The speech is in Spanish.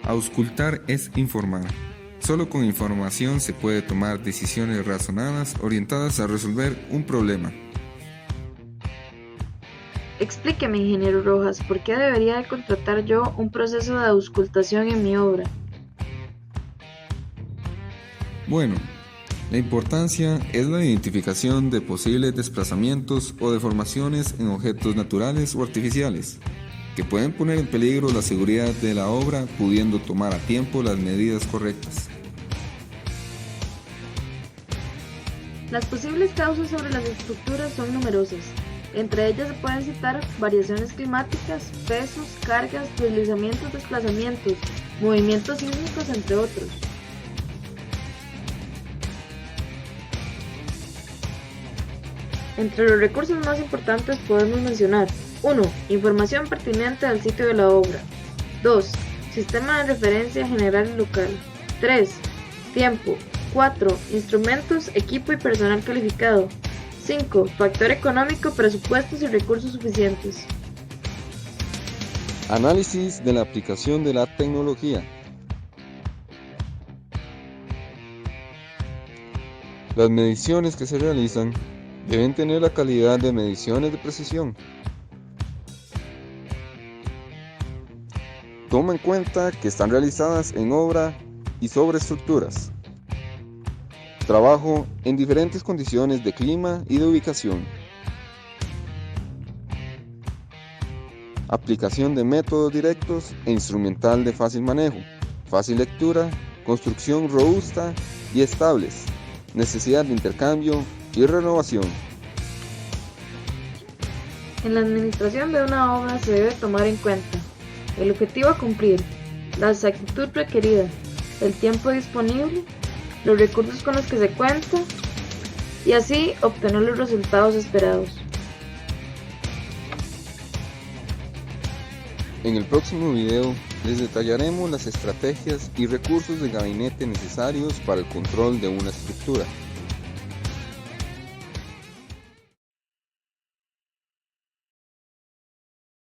Auscultar es informar. Solo con información se puede tomar decisiones razonadas orientadas a resolver un problema. Explíqueme, ingeniero Rojas, ¿por qué debería de contratar yo un proceso de auscultación en mi obra? Bueno, la importancia es la identificación de posibles desplazamientos o deformaciones en objetos naturales o artificiales, que pueden poner en peligro la seguridad de la obra, pudiendo tomar a tiempo las medidas correctas. Las posibles causas sobre las estructuras son numerosas. Entre ellas se pueden citar variaciones climáticas, pesos, cargas, deslizamientos, desplazamientos, movimientos sísmicos, entre otros. Entre los recursos más importantes podemos mencionar 1. Información pertinente al sitio de la obra. 2. Sistema de referencia general y local. 3. Tiempo. 4. Instrumentos, equipo y personal calificado. 5. Factor económico, presupuestos y recursos suficientes. Análisis de la aplicación de la tecnología. Las mediciones que se realizan deben tener la calidad de mediciones de precisión. Toma en cuenta que están realizadas en obra y sobre estructuras. Trabajo en diferentes condiciones de clima y de ubicación. Aplicación de métodos directos e instrumental de fácil manejo, fácil lectura, construcción robusta y estables, necesidad de intercambio y renovación. En la administración de una obra se debe tomar en cuenta el objetivo a cumplir, la exactitud requerida, el tiempo disponible, los recursos con los que se cuenta y así obtener los resultados esperados. En el próximo video les detallaremos las estrategias y recursos de gabinete necesarios para el control de una estructura.